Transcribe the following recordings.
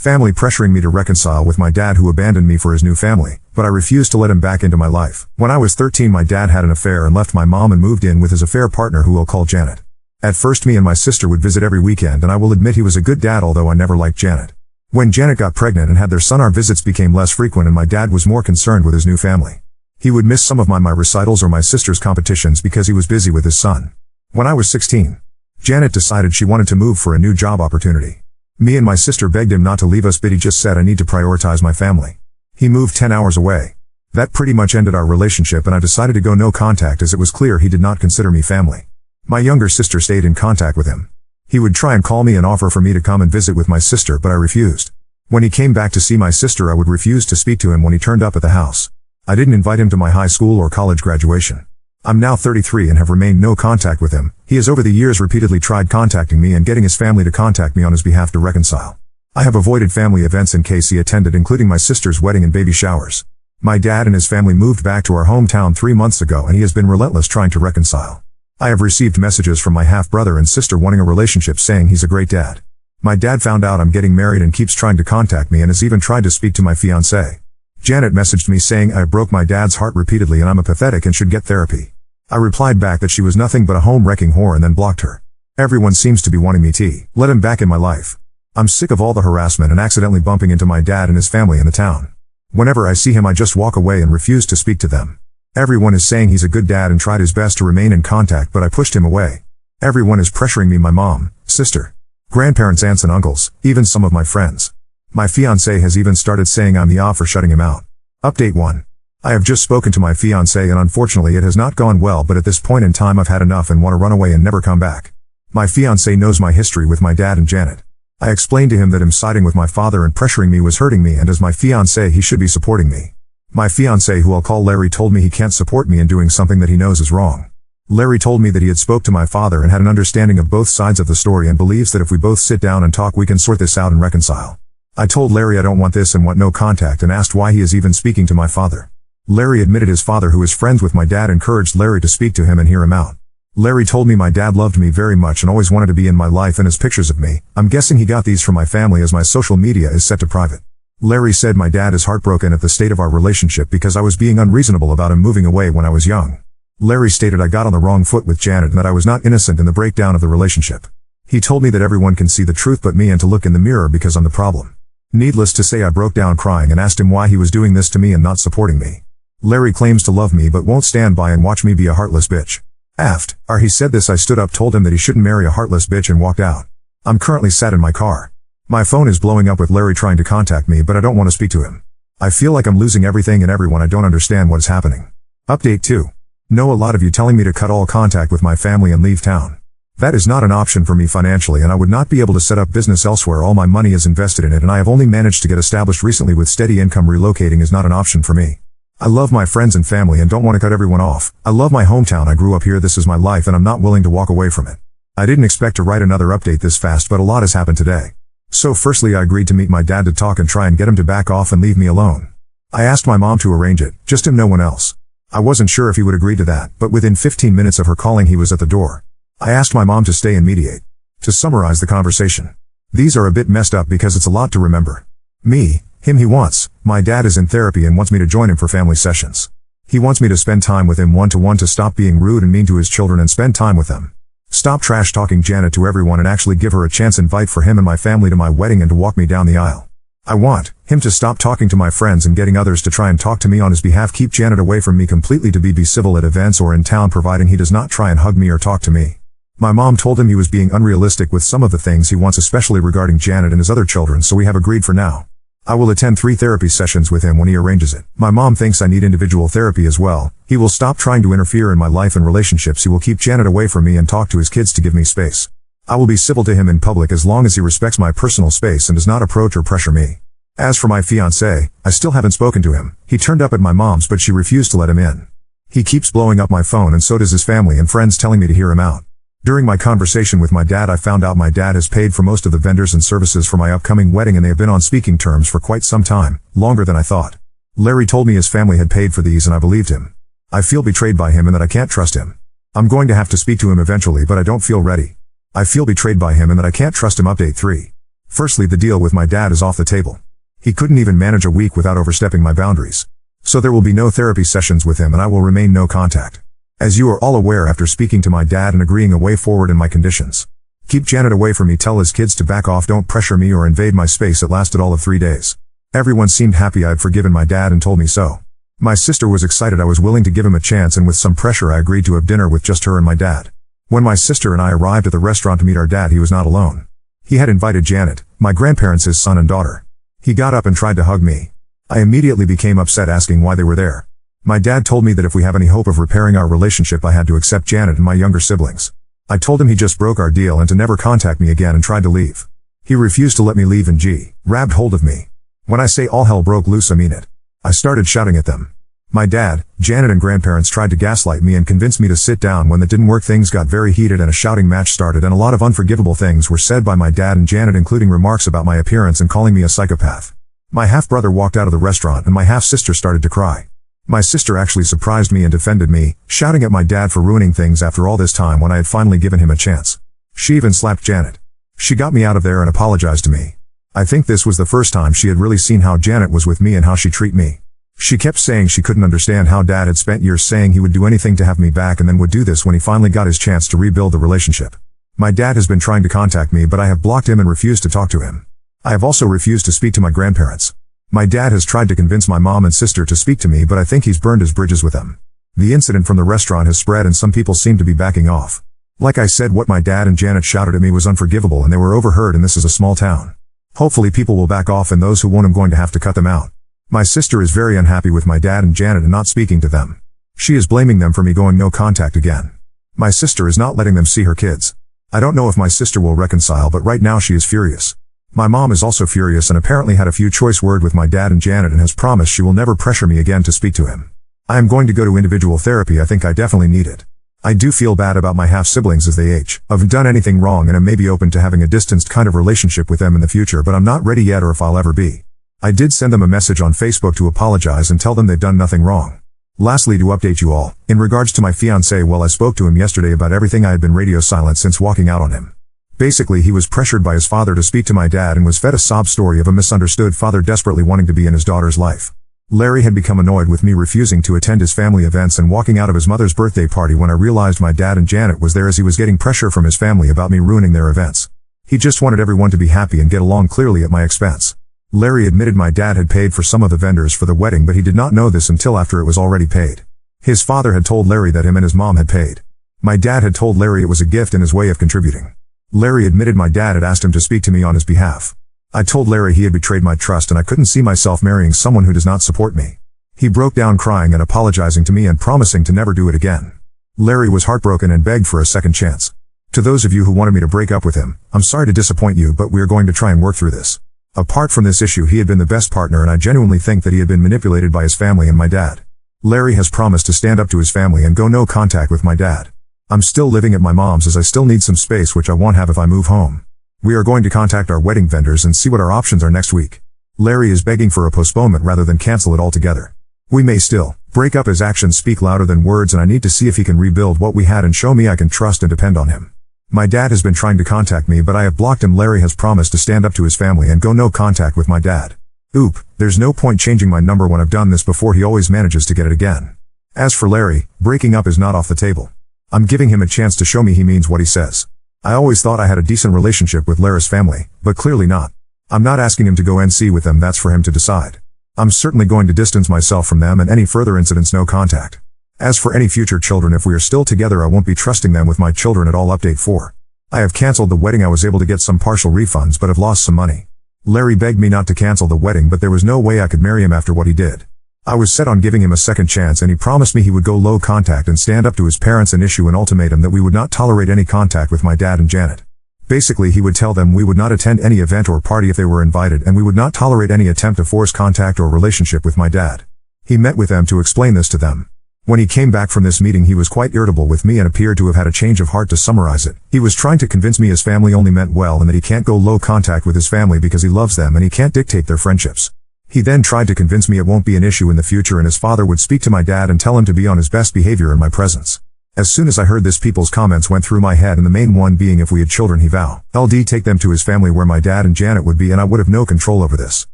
Family pressuring me to reconcile with my dad who abandoned me for his new family, but I refused to let him back into my life. When I was 13, my dad had an affair and left my mom and moved in with his affair partner, who we'll call Janet. At first, me and my sister would visit every weekend, and I will admit he was a good dad, although I never liked Janet. When Janet got pregnant and had their son, our visits became less frequent and my dad was more concerned with his new family. He would miss some of my recitals or my sister's competitions because he was busy with his son. When I was 16, Janet decided she wanted to move for a new job opportunity. Me and my sister begged him not to leave us, but he just said, "I need to prioritize my family." He moved 10 hours away. That pretty much ended our relationship, and I decided to go no contact as it was clear he did not consider me family. My younger sister stayed in contact with him. He would try and call me and offer for me to come and visit with my sister, but I refused. When he came back to see my sister, I would refuse to speak to him when he turned up at the house. I didn't invite him to my high school or college graduation. I'm now 33 and have remained no contact with him. He has over the years repeatedly tried contacting me and getting his family to contact me on his behalf to reconcile. I have avoided family events in case he attended, including my sister's wedding and baby showers. My dad and his family moved back to our hometown 3 months ago, and he has been relentless trying to reconcile. I have received messages from my half-brother and sister wanting a relationship, saying he's a great dad. My dad found out I'm getting married and keeps trying to contact me and has even tried to speak to my fiancée. Janet messaged me saying I broke my dad's heart repeatedly and I'm pathetic and should get therapy. I replied back that she was nothing but a home-wrecking whore and then blocked her. Everyone seems to be wanting me to let him back in my life. I'm sick of all the harassment and accidentally bumping into my dad and his family in the town. Whenever I see him, I just walk away and refuse to speak to them. Everyone is saying he's a good dad and tried his best to remain in contact, but I pushed him away. Everyone is pressuring me, my mom, sister, grandparents, aunts and uncles, even some of my friends. My fiancé has even started saying I'm the off for shutting him out. Update 1. I have just spoken to my fiancé and unfortunately it has not gone well, but at this point in time I've had enough and want to run away and never come back. My fiancé knows my history with my dad and Janet. I explained to him that him siding with my father and pressuring me was hurting me, and as my fiancé he should be supporting me. My fiancé, who I'll call Larry, told me he can't support me in doing something that he knows is wrong. Larry told me that he had spoke to my father and had an understanding of both sides of the story and believes that if we both sit down and talk we can sort this out and reconcile. I told Larry I don't want this and want no contact, and asked why he is even speaking to my father. Larry admitted his father, who is friends with my dad, encouraged Larry to speak to him and hear him out. Larry told me my dad loved me very much and always wanted to be in my life, and his pictures of me, I'm guessing he got these from my family as my social media is set to private. Larry said my dad is heartbroken at the state of our relationship because I was being unreasonable about him moving away when I was young. Larry stated I got on the wrong foot with Janet and that I was not innocent in the breakdown of the relationship. He told me that everyone can see the truth but me, and to look in the mirror because I'm the problem. Needless to say, I broke down crying and asked him why he was doing this to me and not supporting me. Larry claims to love me but won't stand by and watch me be a heartless bitch. After he said this, I stood up, told him that he shouldn't marry a heartless bitch, and walked out. I'm currently sat in my car. My phone is blowing up with Larry trying to contact me, but I don't want to speak to him. I feel like I'm losing everything and everyone. I don't understand what is happening. Update 2. Know a lot of you telling me to cut all contact with my family and leave town. That is not an option for me financially, and I would not be able to set up business elsewhere. All my money is invested in it and I have only managed to get established recently with steady income. Relocating is not an option for me. I love my friends and family and don't want to cut everyone off. I love my hometown. I grew up here. This is my life and I'm not willing to walk away from it. I didn't expect to write another update this fast, but a lot has happened today. So firstly, I agreed to meet my dad to talk and try and get him to back off and leave me alone. I asked my mom to arrange it, just him, no one else. I wasn't sure if he would agree to that, but within 15 minutes of her calling he was at the door. I asked my mom to stay and mediate. To summarize the conversation. These are a bit messed up because it's a lot to remember. Me, him, he wants. My dad is in therapy and wants me to join him for family sessions. He wants me to spend time with him one-to-one, to stop being rude and mean to his children and spend time with them. Stop trash talking Janet to everyone and actually give her a chance. Invite for him and my family to my wedding and to walk me down the aisle. I want him to stop talking to my friends and getting others to try and talk to me on his behalf. Keep Janet away from me completely, to be civil at events or in town, providing he does not try and hug me or talk to me. My mom told him he was being unrealistic with some of the things he wants, especially regarding Janet and his other children, so we have agreed for now. I will attend 3 therapy sessions with him when he arranges it. My mom thinks I need individual therapy as well. He will stop trying to interfere in my life and relationships. He will keep Janet away from me and talk to his kids to give me space. I will be civil to him in public as long as he respects my personal space and does not approach or pressure me. As for my fiancé, I still haven't spoken to him. He turned up at my mom's but she refused to let him in. He keeps blowing up my phone and so does his family and friends, telling me to hear him out. During my conversation with my dad, I found out my dad has paid for most of the vendors and services for my upcoming wedding and they have been on speaking terms for quite some time, longer than I thought. Larry told me his family had paid for these and I believed him. I feel betrayed by him and that I can't trust him. I'm going to have to speak to him eventually, but I don't feel ready. I feel betrayed by him and that I can't trust him. Update 3. Firstly, the deal with my dad is off the table. He couldn't even manage a week without overstepping my boundaries. So there will be no therapy sessions with him and I will remain no contact. As you are all aware after speaking to my dad and agreeing a way forward in my conditions. Keep Janet away from me, tell his kids to back off, don't pressure me or invade my space. It lasted all of 3 days. Everyone seemed happy I had forgiven my dad and told me so. My sister was excited I was willing to give him a chance, and with some pressure I agreed to have dinner with just her and my dad. When my sister and I arrived at the restaurant to meet our dad, he was not alone. He had invited Janet, my grandparents, his son and daughter. He got up and tried to hug me. I immediately became upset, asking why they were there. My dad told me that if we have any hope of repairing our relationship I had to accept Janet and my younger siblings. I told him he just broke our deal and to never contact me again and tried to leave. He refused to let me leave and grabbed hold of me. When I say all hell broke loose, I mean it. I started shouting at them. My dad, Janet and grandparents tried to gaslight me and convince me to sit down. When that didn't work, things got very heated and a shouting match started, and a lot of unforgivable things were said by my dad and Janet, including remarks about my appearance and calling me a psychopath. My half-brother walked out of the restaurant and my half-sister started to cry. My sister actually surprised me and defended me, shouting at my dad for ruining things after all this time when I had finally given him a chance. She even slapped Janet. She got me out of there and apologized to me. I think this was the first time she had really seen how Janet was with me and how she treated me. She kept saying she couldn't understand how Dad had spent years saying he would do anything to have me back and then would do this when he finally got his chance to rebuild the relationship. My dad has been trying to contact me, but I have blocked him and refused to talk to him. I have also refused to speak to my grandparents. My dad has tried to convince my mom and sister to speak to me, but I think he's burned his bridges with them. The incident from the restaurant has spread and some people seem to be backing off. Like I said, what my dad and Janet shouted at me was unforgivable and they were overheard, and this is a small town. Hopefully people will back off, and those who won't, I'm going to have to cut them out. My sister is very unhappy with my dad and Janet and not speaking to them. She is blaming them for me going no contact again. My sister is not letting them see her kids. I don't know if my sister will reconcile, but right now she is furious. My mom is also furious and apparently had a few choice words with my dad and Janet and has promised she will never pressure me again to speak to him. I am going to go to individual therapy. I think I definitely need it. I do feel bad about my half-siblings as they age. I've done anything wrong and I may be open to having a distanced kind of relationship with them in the future, but I'm not ready yet or if I'll ever be. I did send them a message on Facebook to apologize and tell them they've done nothing wrong. Lastly, to update you all, in regards to my fiancé, well, I spoke to him yesterday about everything. I had been radio silent since walking out on him. Basically, he was pressured by his father to speak to my dad and was fed a sob story of a misunderstood father desperately wanting to be in his daughter's life. Larry had become annoyed with me refusing to attend his family events and walking out of his mother's birthday party when I realized my dad and Janet was there, as he was getting pressure from his family about me ruining their events. He just wanted everyone to be happy and get along, clearly at my expense. Larry admitted my dad had paid for some of the vendors for the wedding, but he did not know this until after it was already paid. His father had told Larry that him and his mom had paid. My dad had told Larry it was a gift and his way of contributing. Larry admitted my dad had asked him to speak to me on his behalf. I told Larry he had betrayed my trust and I couldn't see myself marrying someone who does not support me. He broke down crying and apologizing to me and promising to never do it again. Larry was heartbroken and begged for a second chance. To those of you who wanted me to break up with him, I'm sorry to disappoint you, but we are going to try and work through this. Apart from this issue, he had been the best partner and I genuinely think that he had been manipulated by his family and my dad. Larry has promised to stand up to his family and go no contact with my dad. I'm still living at my mom's as I still need some space, which I won't have if I move home. We are going to contact our wedding vendors and see what our options are next week. Larry is begging for a postponement rather than cancel it altogether. We may still break up. His actions speak louder than words and I need to see if he can rebuild what we had and show me I can trust and depend on him. My dad has been trying to contact me, but I have blocked him. Larry has promised to stand up to his family and go no contact with my dad. Oop, there's no point changing my number when I've done this before. He always manages to get it again. As for Larry, breaking up is not off the table. I'm giving him a chance to show me he means what he says. I always thought I had a decent relationship with Larry's family, but clearly not. I'm not asking him to go NC with them, that's for him to decide. I'm certainly going to distance myself from them and any further incidents, no contact. As for any future children, if we are still together, I won't be trusting them with my children at all. Update 4. I have cancelled the wedding. I was able to get some partial refunds but have lost some money. Larry begged me not to cancel the wedding, but there was no way I could marry him after what he did. I was set on giving him a second chance and he promised me he would go low contact and stand up to his parents and issue an ultimatum that we would not tolerate any contact with my dad and Janet. Basically, he would tell them we would not attend any event or party if they were invited, and we would not tolerate any attempt to force contact or relationship with my dad. He met with them to explain this to them. When he came back from this meeting, he was quite irritable with me and appeared to have had a change of heart. To summarize it, he was trying to convince me his family only meant well and that he can't go low contact with his family because he loves them and he can't dictate their friendships. He then tried to convince me it won't be an issue in the future and his father would speak to my dad and tell him to be on his best behavior in my presence. As soon as I heard this, people's comments went through my head, and the main one being if we had children he vow LD take them to his family where my dad and Janet would be, and I would have no control over this.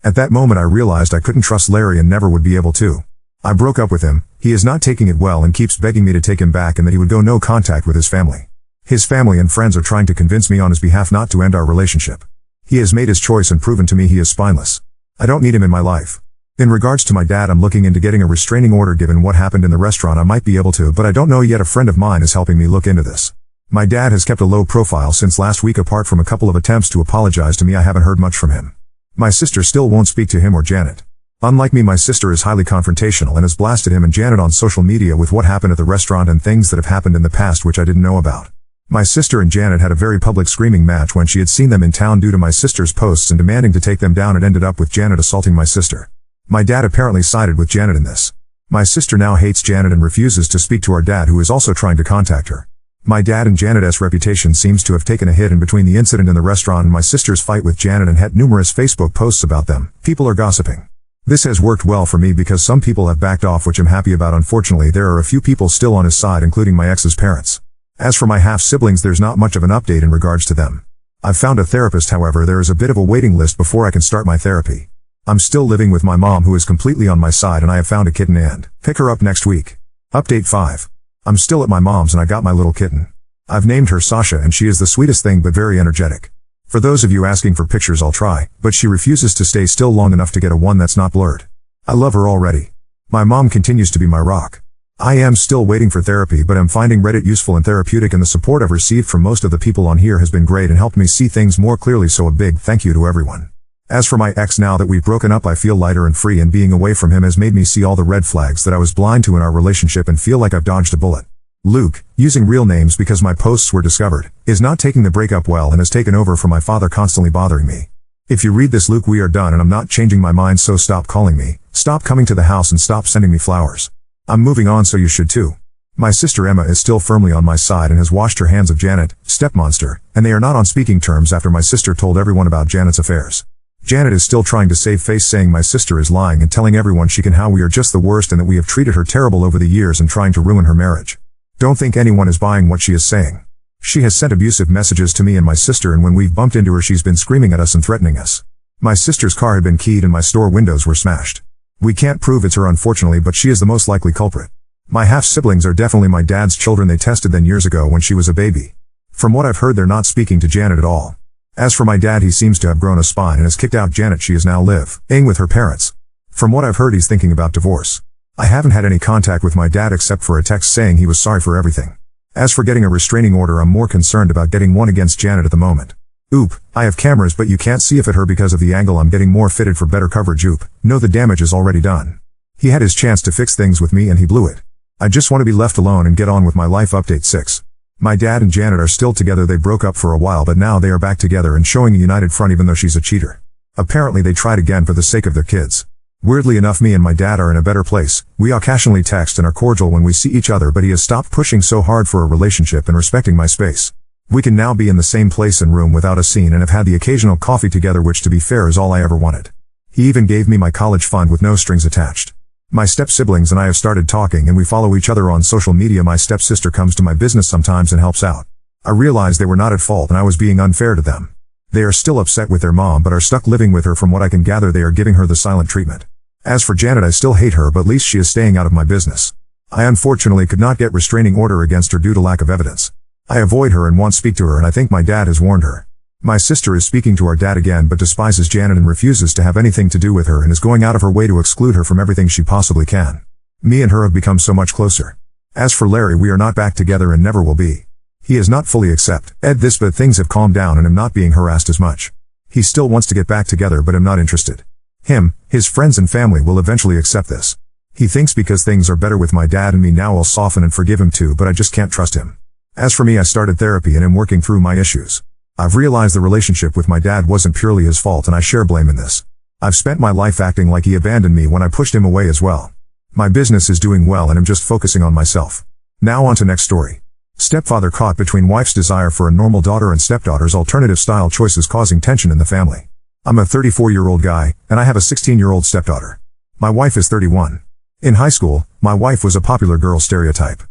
At that moment I realized I couldn't trust Larry and never would be able to. I broke up with him. He is not taking it well and keeps begging me to take him back and that he would go no contact with his family. His family and friends are trying to convince me on his behalf not to end our relationship. He has made his choice and proven to me he is spineless. I don't need him in my life. In regards to my dad, I'm looking into getting a restraining order. Given what happened in the restaurant, I might be able to, but I don't know yet. A friend of mine is helping me look into this. My dad has kept a low profile since last week. Apart from a couple of attempts to apologize to me, I haven't heard much from him. My sister still won't speak to him or Janet. Unlike me, my sister is highly confrontational and has blasted him and Janet on social media with what happened at the restaurant and things that have happened in the past which I didn't know about. My sister and Janet had a very public screaming match when she had seen them in town due to my sister's posts and demanding to take them down. It ended up with Janet assaulting my sister. My dad apparently sided with Janet in this. My sister now hates Janet and refuses to speak to our dad, who is also trying to contact her. My dad and Janet's reputation seems to have taken a hit, and between the incident in the restaurant and my sister's fight with Janet and had numerous Facebook posts about them, people are gossiping. This has worked well for me because some people have backed off, which I'm happy about. Unfortunately, there are a few people still on his side, including my ex's parents. As for my half-siblings, there's not much of an update in regards to them. I've found a therapist, however there is a bit of a waiting list before I can start my therapy. I'm still living with my mom, who is completely on my side, and I have found a kitten and pick her up next week. Update 5. I'm still at my mom's and I got my little kitten. I've named her Sasha and she is the sweetest thing but very energetic. For those of you asking for pictures, I'll try, but she refuses to stay still long enough to get a one that's not blurred. I love her already. My mom continues to be my rock. I am still waiting for therapy, but I'm finding Reddit useful and therapeutic, and the support I've received from most of the people on here has been great and helped me see things more clearly, so a big thank you to everyone. As for my ex, now that we've broken up I feel lighter and free, and being away from him has made me see all the red flags that I was blind to in our relationship and feel like I've dodged a bullet. Luke, using real names because my posts were discovered, is not taking the breakup well and has taken over for my father, constantly bothering me. If you read this, Luke, we are done and I'm not changing my mind, so stop calling me, stop coming to the house, and stop sending me flowers. I'm moving on, so you should too. My sister Emma is still firmly on my side and has washed her hands of Janet, stepmonster, and they are not on speaking terms after my sister told everyone about Janet's affairs. Janet is still trying to save face, saying my sister is lying and telling everyone she can how we are just the worst and that we have treated her terrible over the years and trying to ruin her marriage. Don't think anyone is buying what she is saying. She has sent abusive messages to me and my sister, and when we've bumped into her she's been screaming at us and threatening us. My sister's car had been keyed and my store windows were smashed. We can't prove it's her, unfortunately, but she is the most likely culprit. My half-siblings are definitely my dad's children. They tested them years ago when she was a baby. From what I've heard, they're not speaking to Janet at all. As for my dad, he seems to have grown a spine and has kicked out Janet. She is now living with her parents. From what I've heard, he's thinking about divorce. I haven't had any contact with my dad except for a text saying he was sorry for everything. As for getting a restraining order, I'm more concerned about getting one against Janet at the moment. Oop, I have cameras but you can't see if at her because of the angle. I'm getting more fitted for better coverage. Oop, no, the damage is already done. He had his chance to fix things with me and he blew it. I just want to be left alone and get on with my life. Update 6. My dad and Janet are still together. They broke up for a while but now they are back together and showing a united front even though she's a cheater. Apparently they tried again for the sake of their kids. Weirdly enough, me and my dad are in a better place. We occasionally text and are cordial when we see each other, but he has stopped pushing so hard for a relationship and respecting my space. We can now be in the same place and room without a scene and have had the occasional coffee together, which to be fair is all I ever wanted. He even gave me my college fund with no strings attached. My step-siblings and I have started talking and we follow each other on social media. My step-sister comes to my business sometimes and helps out. I realized they were not at fault and I was being unfair to them. They are still upset with their mom but are stuck living with her. From what I can gather, they are giving her the silent treatment. As for Janet, I still hate her, but at least she is staying out of my business. I unfortunately could not get restraining order against her due to lack of evidence. I avoid her and won't speak to her, and I think my dad has warned her. My sister is speaking to our dad again but despises Janet and refuses to have anything to do with her and is going out of her way to exclude her from everything she possibly can. Me and her have become so much closer. As for Larry, we are not back together and never will be. He is not fully accepted this, but things have calmed down and am not being harassed as much. He still wants to get back together but am not interested. Him, his friends and family will eventually accept this. He thinks because things are better with my dad and me now I'll soften and forgive him too, but I just can't trust him. As for me, I started therapy and am working through my issues. I've realized the relationship with my dad wasn't purely his fault and I share blame in this. I've spent my life acting like he abandoned me when I pushed him away as well. My business is doing well and I'm just focusing on myself. Now on to next story. Stepfather caught between wife's desire for a normal daughter and stepdaughter's alternative style choices causing tension in the family. I'm a 34-year-old guy, and I have a 16-year-old stepdaughter. My wife is 31. In high school, my wife was a popular girl stereotype.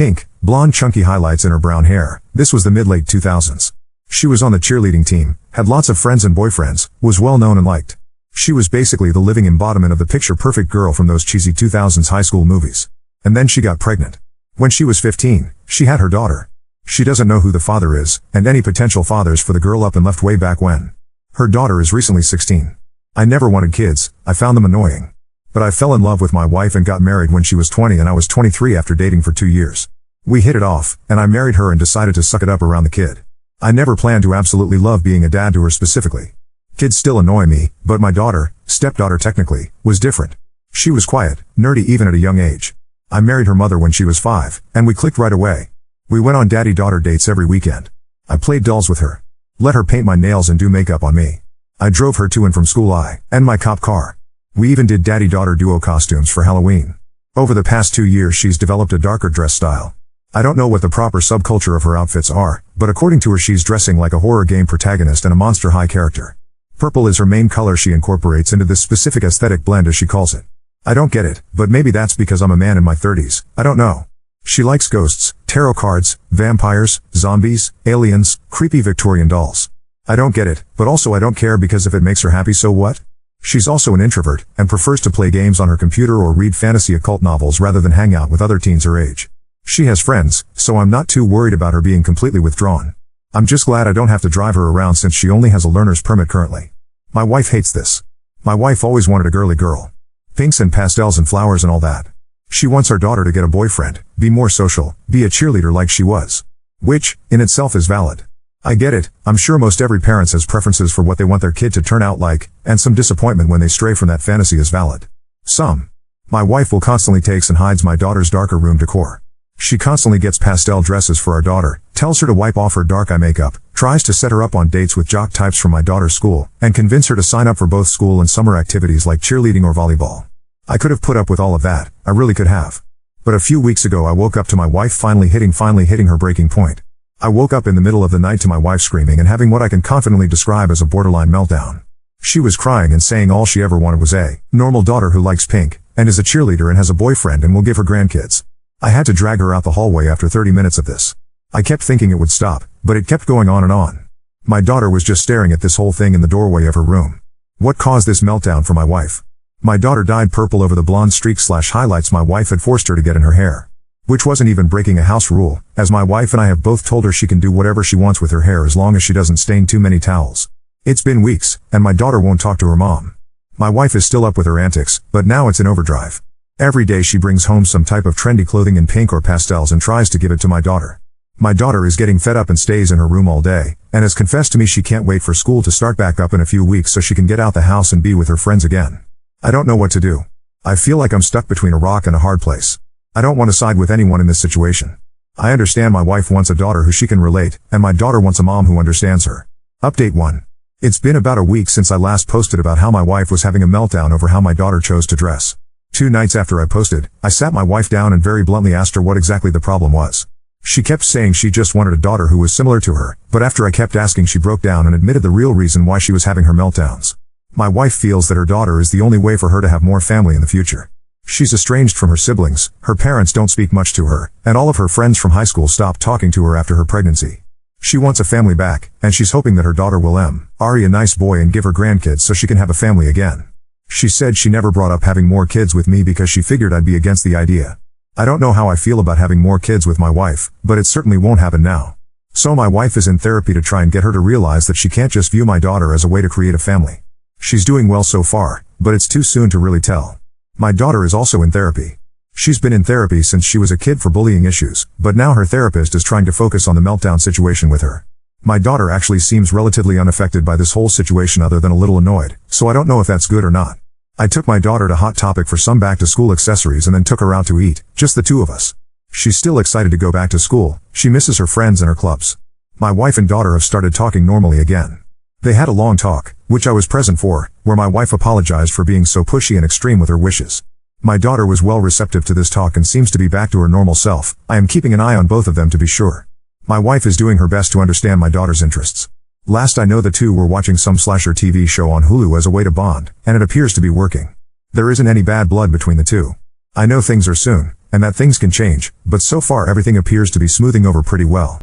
Pink, blonde chunky highlights in her brown hair. This was the mid-late 2000s. She was on the cheerleading team, had lots of friends and boyfriends, was well known and liked. She was basically the living embodiment of the picture-perfect girl from those cheesy 2000s high school movies. And then she got pregnant. When she was 15, she had her daughter. She doesn't know who the father is, and any potential fathers for the girl up and left way back when. Her daughter is recently 16. I never wanted kids, I found them annoying. But I fell in love with my wife and got married when she was 20 and I was 23 after dating for 2 years. We hit it off, and I married her and decided to suck it up around the kid. I never planned to absolutely love being a dad to her specifically. Kids still annoy me, but my daughter, stepdaughter technically, was different. She was quiet, nerdy even at a young age. I married her mother when she was 5, and we clicked right away. We went on daddy-daughter dates every weekend. I played dolls with her. Let her paint my nails and do makeup on me. I drove her to and from school and my cop car. We even did daddy-daughter duo costumes for Halloween. Over the past 2 years she's developed a darker dress style. I don't know what the proper subculture of her outfits are, but according to her she's dressing like a horror game protagonist and a Monster High character. Purple is her main color she incorporates into this specific aesthetic blend as she calls it. I don't get it, but maybe that's because I'm a man in my 30s, I don't know. She likes ghosts, tarot cards, vampires, zombies, aliens, creepy Victorian dolls. I don't get it, but also I don't care because if it makes her happy so what? She's also an introvert, and prefers to play games on her computer or read fantasy occult novels rather than hang out with other teens her age. She has friends, so I'm not too worried about her being completely withdrawn. I'm just glad I don't have to drive her around since she only has a learner's permit currently. My wife hates this. My wife always wanted a girly girl. Pinks and pastels and flowers and all that. She wants our daughter to get a boyfriend, be more social, be a cheerleader like she was. Which, in itself is valid. I get it, I'm sure most every parent has preferences for what they want their kid to turn out like, and some disappointment when they stray from that fantasy is valid. Some. My wife will constantly takes and hides my daughter's darker room decor. She constantly gets pastel dresses for our daughter, tells her to wipe off her dark eye makeup, tries to set her up on dates with jock types from my daughter's school, and convince her to sign up for both school and summer activities like cheerleading or volleyball. I could have put up with all of that, I really could have. But a few weeks ago I woke up to my wife finally hitting her breaking point. I woke up in the middle of the night to my wife screaming and having what I can confidently describe as a borderline meltdown. She was crying and saying all she ever wanted was a normal daughter who likes pink, and is a cheerleader and has a boyfriend and will give her grandkids. I had to drag her out the hallway after 30 minutes of this. I kept thinking it would stop, but it kept going on and on. My daughter was just staring at this whole thing in the doorway of her room. What caused this meltdown for my wife? My daughter dyed purple over the blonde streaks/highlights my wife had forced her to get in her hair. Which wasn't even breaking a house rule, as my wife and I have both told her she can do whatever she wants with her hair as long as she doesn't stain too many towels. It's been weeks, and my daughter won't talk to her mom. My wife is still up with her antics, but now it's in overdrive. Every day she brings home some type of trendy clothing in pink or pastels and tries to give it to my daughter. My daughter is getting fed up and stays in her room all day, and has confessed to me she can't wait for school to start back up in a few weeks so she can get out the house and be with her friends again. I don't know what to do. I feel like I'm stuck between a rock and a hard place. I don't want to side with anyone in this situation. I understand my wife wants a daughter who she can relate, and my daughter wants a mom who understands her. Update 1. It's been about a week since I last posted about how my wife was having a meltdown over how my daughter chose to dress. 2 nights after I posted, I sat my wife down and very bluntly asked her what exactly the problem was. She kept saying she just wanted a daughter who was similar to her, but after I kept asking she broke down and admitted the real reason why she was having her meltdowns. My wife feels that her daughter is the only way for her to have more family in the future. She's estranged from her siblings, her parents don't speak much to her, and all of her friends from high school stopped talking to her after her pregnancy. She wants a family back, and she's hoping that her daughter will marry a nice boy and give her grandkids so she can have a family again. She said she never brought up having more kids with me because she figured I'd be against the idea. I don't know how I feel about having more kids with my wife, but it certainly won't happen now. So my wife is in therapy to try and get her to realize that she can't just view my daughter as a way to create a family. She's doing well so far, but it's too soon to really tell. My daughter is also in therapy. She's been in therapy since she was a kid for bullying issues, but now her therapist is trying to focus on the meltdown situation with her. My daughter actually seems relatively unaffected by this whole situation other than a little annoyed, so I don't know if that's good or not. I took my daughter to Hot Topic for some back-to-school accessories and then took her out to eat, just the 2 of us. She's still excited to go back to school, she misses her friends and her clubs. My wife and daughter have started talking normally again. They had a long talk, which I was present for, where my wife apologized for being so pushy and extreme with her wishes. My daughter was well receptive to this talk and seems to be back to her normal self. I am keeping an eye on both of them to be sure. My wife is doing her best to understand my daughter's interests. Last I know the 2 were watching some slasher TV show on Hulu as a way to bond, and it appears to be working. There isn't any bad blood between the 2. I know things are soon, and that things can change, but so far everything appears to be smoothing over pretty well.